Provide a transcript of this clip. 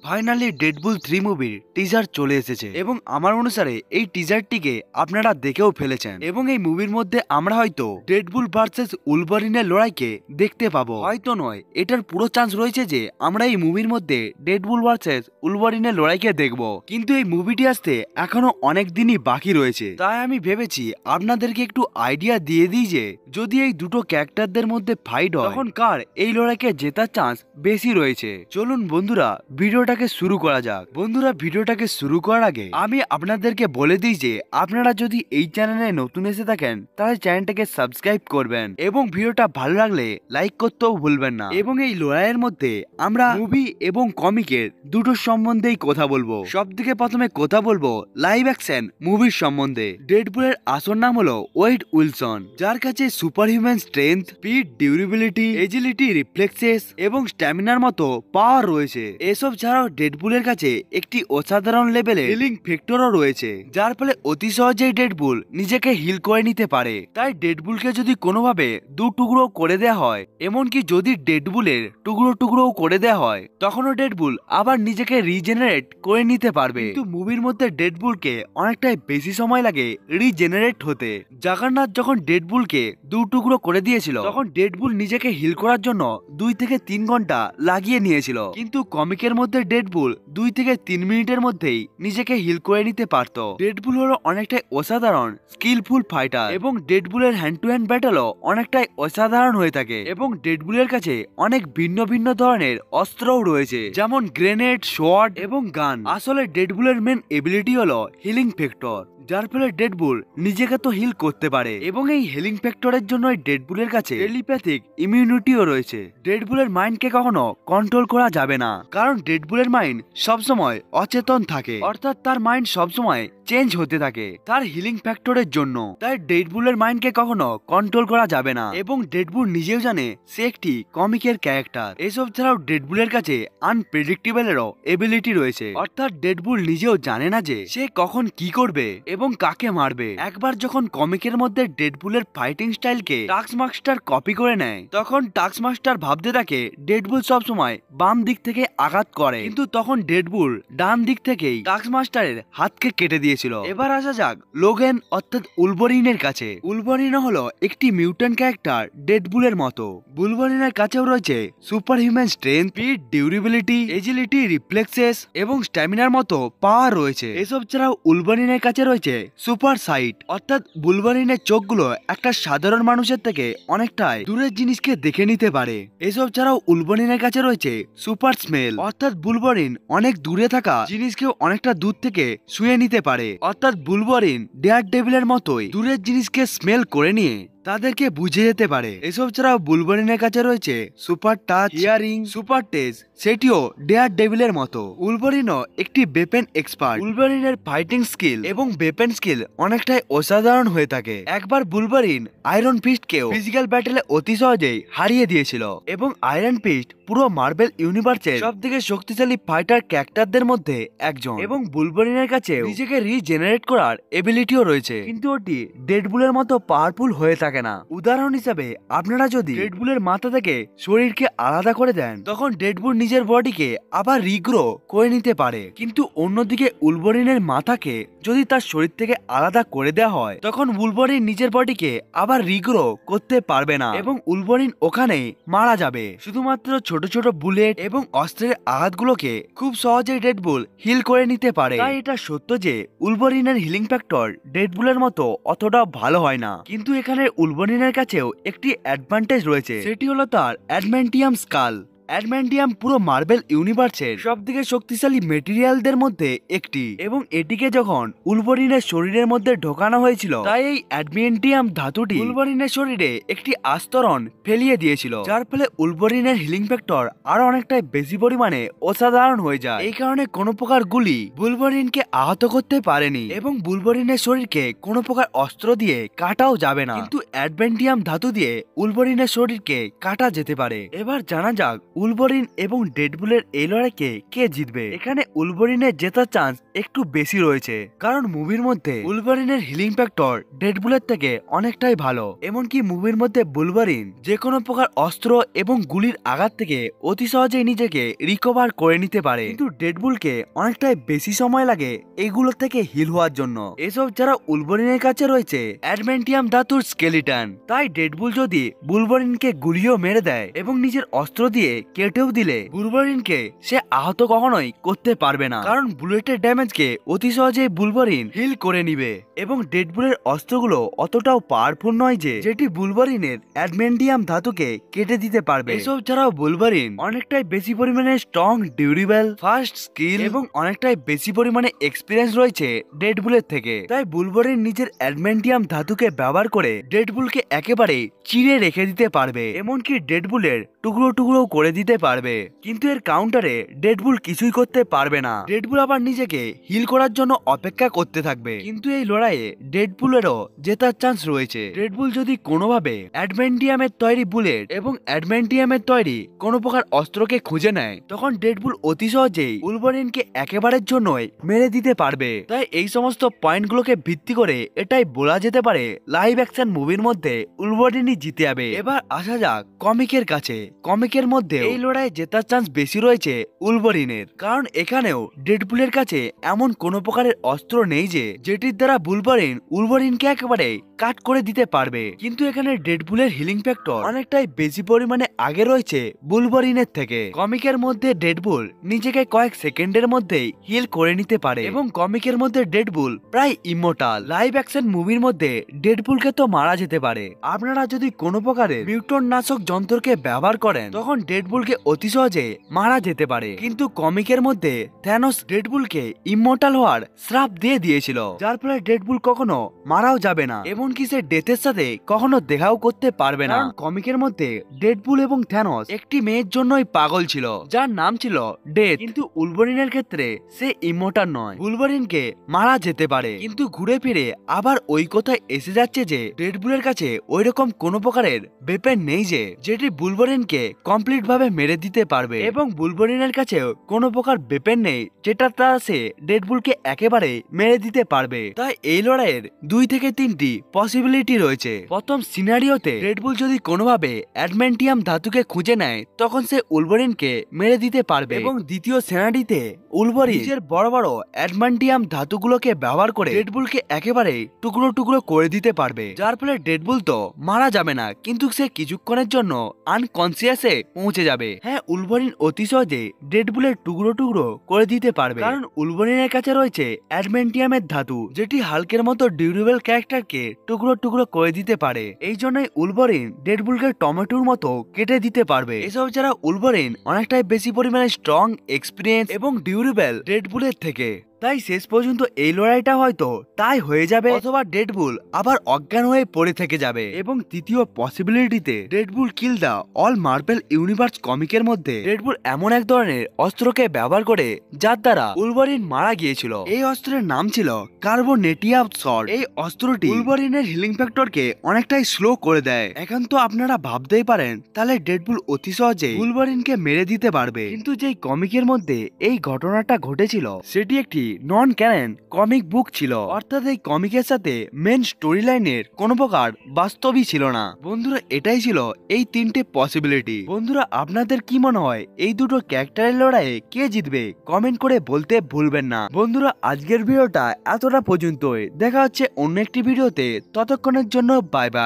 Finally Deadpool 3 মুভির teaser চলে এসেছে এবং আমার অনুসারে এই টিজারটিকে আপনারা দেখেও ফেলেছেন এবং এই মুভির মধ্যে আমরা হয়তো ডেডপুল ভার্সেস উলভারিনের লড়াইকে দেখতে পাবো। হয়তো নয়, এটার পুরো চান্স রয়েছে যে আমরা এই মুভির মধ্যে ডেডপুল ভার্সেস উলভারিনের লড়াইকে দেখব। কিন্তু এই মুভিটি আসতে এখনো অনেক দিনই বাকি রয়েছে, তাই আমি ভেবেছি আপনাদেরকে একটু আইডিয়া দিয়ে দিই যে যদি এই দুটো ক্যারেক্টারদের মধ্যে ফাইট হয় তখন কার এই লড়াইকে জেতার চান্স বেশি রয়েছে। চলুন বন্ধুরা ভিডিওটাকে শুরু করা যাক। বন্ধুরা ভিডিওটাকে শুরু করার আগে আমি আপনাদেরকে বলে দিই যে আপনারা যদি এই চ্যানেলে নতুন এসে থাকেন তাহলে চ্যানেলটাকে সাবস্ক্রাইব করবেন এবং ভিডিওটা ভালো লাগলে লাইক করতেও ভুলবেন না। এবং এই লড়াইয়ের মধ্যে আমরা মুভি এবং কমিকের দুটোর সম্বন্ধেই কথা বলবো। সব থেকে প্রথমে কথা বলবো লাইভ অ্যাকশন মুভির সম্বন্ধে। ডেডপুলের আসল নাম হলো ওয়েড উইলসন, যার কাছে super human strength, speed, durability, agility, reflexes এবং স্ট্যামিনার মতো পাওয়ার রয়েছে। এসব ছাড়াও ডেডপুলের কাছে একটি অসাধারণ লেভেলে হিলিং ফ্যাক্টরও রয়েছে, যার ফলে অতি সহজেই ডেডপুল নিজেকে হিল করে নিতে পারে। তাই ডেডপুলকে যদি কোনোভাবে দু টুকরো করে দেওয়া হয়, এমনকি যদি ডেডপুলের টুকরো টুকরো করে দেওয়া হয়, তখনও ডেডপুল আবার নিজেকে রিজেনারেট করে নিতে পারবে। কিন্তু মুভির মধ্যে ডেডপুলকে অনেকটাই বেশি সময় লাগে রিজেনারেট হতে। জাগারনাথ যখন ডেডপুলকে দু টুকরো করে দিয়েছিল তখন ডেডপুল নিজেকে হিল করার জন্য 2 থেকে 3 ঘন্টা লাগিয়ে নিয়েছিল, কিন্তু কমিকের মধ্যে ডেডপুল 2 থেকে 3 মিনিটের মধ্যেই নিজেকে হিল করে নিতে পারত। ডেডপুল হলো অনেকটাই অসাধারণ স্কিলফুল ফাইটার এবং ডেডপুলের হ্যান্ড টু হ্যান্ড ব্যাটলও অনেকটাই অসাধারণ হয়ে থাকে। এবং ডেডপুলের কাছে অনেক ভিন্ন ভিন্ন ধরনের অস্ত্রও রয়েছে, যেমন গ্রেনেড, শর্ট এবং গান। আসলে ডেডপুলের মেন এবিলিটি হলো হিলিং ফ্যাক্টর, যার ফলে ডেডপুল নিজেকে তো হিল করতে পারে এবং এই হিলিং ফ্যাক্টরের জন্য ডেডপুলের কাছে টেলিপ্যাথিক ইমিউনিটিও রয়েছে। ডেডপুলের মাইন্ডকে কখনো কন্ট্রোল করা যাবে না, কারণ ডেডপুলের মাইন্ড সবসময় অচেতন থাকে, অর্থাৎ তার মাইন্ড সবসময় চেঞ্জ হতে থাকে তার হিলিং ফ্যাক্টরের জন্য। তাই ডেডপুলের মাইন্ডকে কখনো কন্ট্রোল করা যাবে না এবং ডেডপুল নিজেও জানে সে একটি কমিকের ক্যারেক্টার। এসব ছাড়াও ডেডপুলের কাছে আনপ্রেডিক্টেবলেরও এবিলিটি রয়েছে, অর্থাৎ ডেডপুল নিজেও জানে না যে সে কখন কি করবে এবং কাকে মারবে। একবার যখন কমিকের মধ্যে ডেডপুলের ফাইটিং স্টাইলকে টাস্কমাস্টার কপি করে নেয়, তখন টাস্কমাস্টার ভাবতে থাকে ডেডপুল সবসময় বাম দিক থেকে আঘাত করে, কিন্তু তখন ডেডপুল ডান দিক থেকেই টাস্কমাস্টারের হাতকে কেটে দিয়েছিল। এবার আসা যাক লোগেন অর্থাৎ উলভারিনের কাছে। উলভারিন হলো একটি মিউট্যান্ট ক্যারেক্টার ডেডপুলের মতো। উলভারিনের কাছেও রয়েছে super human strength, speed, durability, agility, reflexes এবং স্ট্যামিনার মতো পাওয়ার রয়েছে। এসব ছাড়াও উলভারিনের কাছে রয়েছে সুপার সাইট, অর্থাৎ বুলভারিনের চোখগুলো একটা সাধারণ মানুষের থেকে অনেকটাই দূরের জিনিসকে দেখে নিতে পারে। এসব ছাড়াও উলভারিনের কাছে রয়েছে সুপার স্মেল, অর্থাৎ বুলভারিন অনেক দূরে থাকা জিনিসকেও অনেকটা দূর থেকে শুয়ে নিতে পারে, অর্থাৎ বুলভারিন ডেয়ারডেভিলের মতোই দূরের জিনিসকে স্মেল করে নিয়ে তাদেরকে বুঝে যেতে পারে। এসব ছাড়াও বুলভারিনের কাছে রয়েছে super touch, hearing, super test, সেটিও ডেয়ারডেভিলের মতো। উলভারিনও একটি ওয়েপন এক্সপার্ট। উলভারিনের ফাইটিং স্কিল এবং ওয়েপন স্কিল অনেকটাই অসাধারণ হয়ে থাকে। একবার বুলভারিন আয়রন ফিস্টকেও ফিজিক্যাল ব্যাটেলে অতি সহজেই হারিয়ে দিয়েছিল এবং আয়রন ফিস্ট পুরো মার্বেল ইউনিভার্সের সবথেকে শক্তিশালী ফাইটার ক্যারেক্টারদের মধ্যে একজন এবং বুলভারিনের কাছে নিজেকে রিজেনারেট করার এবিলিটিও রয়েছে, কিন্তু ওটি ডেডপুলের মতো পাওয়ারফুল হয়ে থাকে না। উদাহরণ হিসাবে আপনারা যদি ডেডপুলের মাথা থেকে শরীরকে আলাদা করে দেন, তখন ডেডপুল নিজের বডিকে আবার রিগ্রো করে নিতে পারে, কিন্তু অন্যদিকে উলভারিনের মাথাকে যদি তার শরীর থেকে আলাদা করে দেওয়া হয়, তখন উলভারিন নিজের বডিকে আবার রিগ্রো করতে পারবে না এবং উলভারিন ওখানেই মারা যাবে। শুধুমাত্র ছোট ছোট বুলেট এবং অস্ত্রের আঘাতগুলোকে খুব সহজেই ডেডপুল হিল করে নিতে পারে। তাই এটা সত্য যে উলভারিনের হিলিং ফ্যাক্টর ডেডপুলের মতো অতটা ভালো হয় না, কিন্তু এখানে উলভারিনের কাছেও একটি অ্যাডভান্টেজ রয়েছে, সেটি হলো তার অ্যাডম্যান্টিয়াম স্কাল। অ্যাডম্যান্টিয়াম পুরো মার্বেল ইউনিভার্সের সবথেকে শক্তিশালী মেটেরিয়ালদের মধ্যে একটি এবং এটিকে যখন উলভারিনের শরীরের মধ্যে ঢোকানো হয়েছিল, তাই এই অ্যাডম্যান্টিয়াম ধাতুটি উলভারিনের শরীরে একটি আস্তরণ ফেলিয়ে দিয়েছিল, যার ফলে উলভারিনের হিলিং ফ্যাক্টর আরো অনেকটাই বেশি পরিমাণে অসাধারণ হয়ে যায়। এই কারণে কোনো প্রকার গুলি বুলভারিনকে আহত করতে পারেনি এবং বুলভারিনের শরীরকে কোনো প্রকার অস্ত্র দিয়ে কাটাও যাবে না, কিন্তু অ্যাডম্যান্টিয়াম ধাতু দিয়ে উলভারিনের শরীরকে কাটা যেতে পারে। এবার জানা যাক উলভারিন এবং ডেডপুলের এই লড়াইকে কে জিতবে। এখানে উলভারিনের জেতার চান্স একটু বেশি রয়েছে, কারণ মুভির মধ্যে উলভারিনের হিলিং ফ্যাক্টর ডেডপুলের থেকে অনেকটাই ভালো। এমনকি মুভির মধ্যে উলভারিন যে কোনো প্রকার অস্ত্র এবং গুলির আঘাত থেকে অতি সহজেই নিজেকে রিকভার করে নিতে পারে, কিন্তু ডেডপুলকে অনেকটাই বেশি সময় লাগে এগুলো থেকে হিল হওয়ার জন্য। এসব যারা উলভারিনের কাছে রয়েছে অ্যাডমেন্টিয়াম ধাতুর স্কেলিটন, তাই ডেডপুল যদি উলভারিনকে গুলিও মেরে দেয় এবং নিজের অস্ত্র দিয়ে কেটেও দিলে উলভারিনকে সে আহত কখনোই করতে পারবে না, কারণ বুলেটের ড্যামেজকে অতি সহজেই উলভারিন হিল করে নিবে। এবং ডেডপুলের অস্ত্রগুলো অতটাও পাওয়ারফুল নয় যে যেটি উলভারিনের অ্যাডমেন্টিয়াম ধাতুকে কেটে দিতে পারবে। এসব ছাড়াও উলভারিন অনেকটাই বেশি পরিমাণে স্ট্রং, ডিউরেবল, ফাস্ট স্কিল এবং অনেকটাই বেশি পরিমাণে এক্সপিরিয়েন্স রয়েছে ডেডপুলের থেকে। তাই উলভারিন নিজের অ্যাডমেন্টিয়াম ধাতুকে ব্যবহার করে ডেডপুলকে একেবারে চিড়ে রেখে দিতে পারবে, এমনকি ডেডপুলের টুকরো টুকরো করে দিতে পারবে। কিন্তু এর কাউন্টারে ডেডপুল কিছুই করতে পারবে না। ডেডপুল আবার নিজেকে হিল করার জন্য অপেক্ষা করতে থাকবে, কিন্তু এই লড়াইয়ে ডেডপুলেরও জেতার চান্স রয়েছে। ডেডপুল যদি কোনোভাবে অ্যাডমেন্টিয়ামের তৈরি বুলেট এবং অ্যাডমেন্টিয়ামের তৈরি কোনো প্রকার অস্ত্রকে খুঁজে নেয়, তখন ডেডপুল অতি সহজেই উলভারিনকে একেবারের জন্যই মেরে দিতে পারবে। তাই এই সমস্ত পয়েন্টগুলোকে ভিত্তি করে এটাই বলা যেতে পারে লাইভ অ্যাকশন মুভির মধ্যে উলভারিনই জিতে যাবে। এবার আসা যাক কমিকের কাছে। কমিকের মধ্যে এই লড়াই জেতার চান্স বেশি রয়েছে উলভারিনের, কারণ এখানেও ডেডপুলের কাছে এমন কোনো প্রকারের অস্ত্র নেই যে যেটির দ্বারা উলভারিনকে একেবারে কাট করে দিতে পারবে। কিন্তু এখানে ডেডপুলের হিলিং ফ্যাক্টর অনেকটাই বেশি পরিমাণে আগে রয়েছে উলভারিনের থেকে। কমিকের মধ্যে ডেডপুল নিজেকে কয়েক সেকেন্ডের মধ্যেই হিল করে নিতে পারে এবং কমিকের মধ্যে ডেডপুল প্রায় ইমমর্টাল। লাইভ অ্যাকশন মুভির মধ্যে ডেডপুলকে তো মারা যেতে পারে, আপনারা যদি কোনো প্রকারের মিউটন নাশক যন্ত্রকে ব্যবহার করেন তখন ডেডপুলকে অতি সহজে মারা যেতে পারে। কিন্তু কমিকের মধ্যে থ্যানোস ডেডপুলকে ইমমর্টাল হওয়ার শ্রাপ দিয়ে দিয়েছিল, যার ফলে ডেডপুল কখনো মারাও যাবে না, এমনকি সে ডেথের সাথে কখনো দেখাও করতে পারবে না। কমিকের মধ্যে ডেডপুল এবং থ্যানোস একটি মেয়ের জন্যই পাগল ছিল, যার নাম ছিল ডেথ। কিন্তু উলভারিনের ক্ষেত্রে সে ইমমর্টাল নয়, উলভারিনকে মারা যেতে পারে। কিন্তু ঘুরে ফিরে আবার ওই কথায় এসে যাচ্ছে যে ডেডপুলের কাছে ওই রকম কোনো প্রকারের ওয়েপন নেই যে যেটি উলভারিনকে কমপ্লিট ভাবে মেরে দিতে পারবে, এবং উলভারিনের কাছেও কোনো প্রকার ওয়েপন নেই যেটা দ্বারা সে ডেডপুলকে একেবারে মেরে দিতে পারবে। তাই এই লড়াইয়ের 2 থেকে 3টি পসিবিলিটি রয়েছে। প্রথম সিনারিওতে ডেডপুল যদি কোনোভাবে অ্যাডমেন্টিয়াম ধাতুকে খুঁজে নেয় তখন সে উলভারিনকে মেরে দিতে পারবে, এবং দ্বিতীয় সিনারিতে উলভারিন নিজের বড় বড় অ্যাডমেন্টিয়াম ধাতুগুলোকে ব্যবহার করে ডেডপুলকে একেবারে টুকরো টুকরো করে দিতে পারবে, যার ফলে ডেডপুল তো মারা যাবে না, কিন্তু সে কিছুক্ষণের জন্য আনকনসিয়াসে পৌঁছে যাবে। হ্যাঁ, উলভারিন অতি সহজে ডেডপুলের টুকরো টুকরো করে দিতে পারবে, কারণ উলভারিনের কাছে রয়েছে অ্যাডমেন্টিয়ামের ধাতু, যেটি হাল্কের মতো ডিউরেবল ক্যারেক্টারকে টুকরো টুকরো করে দিতে পারে। এই জন্যই উলভারিন ডেডপুলকে টমেটোর মতো কেটে দিতে পারবে। এসব ছাড়া উলভারিন অনেকটাই বেশি পরিমাণে স্ট্রং, এক্সপিরিয়েন্স এবং ডিউরেবল ডেডপুলের থেকে। তাই শেষ পর্যন্ত এই লড়াইটা হয়তো তাই হয়ে যাবে, অথবা ডেডপুল আবার অজ্ঞান হয়ে পড়ে থেকে যাবে। এবং তৃতীয় পসিবিলিটিতে ডেডপুল কিল দা অল মার্বেল ইউনিভার্স কমিকের মধ্যে ডেডপুল এমন এক ধরনের অস্ত্রকে ব্যবহার করে যার দ্বারা উলভারিন মারা গিয়েছিল। এই অস্ত্রের নাম ছিল কার্বোনেটিয়াম সর্ড। এই অস্ত্রটি উলভারিনের হিলিং ফ্যাক্টরকে অনেকটাই স্লো করে দেয়। এখন তো আপনারা ভাবতেই পারেন তাহলে ডেডপুল অতি সহজে উলভারিনকে মেরে দিতে পারবে, কিন্তু যেই কমিকের মধ্যে এই ঘটনাটা ঘটেছিল সেটি একটি নন ক্যানন কমিক বুক ছিল, অর্থাৎ এই কমিকের সাথে মেন স্টোরি লাইনের কোনো প্রকার বাস্তবই ছিল না। বন্ধুরা, এটাই ছিল এই 3টে পসিবিলিটি। বন্ধুরা, আপনাদের কি মনে হয় এই দুটো ক্যারেক্টারের লড়াইয়ে কে জিতবে? কমেন্ট করে বলতে ভুলবেন না। বন্ধুরা, আজকের ভিডিওটা এতটা পর্যন্তই। দেখা হচ্ছে অন্য একটি ভিডিওতে, ততক্ষণের জন্য বাই বাই।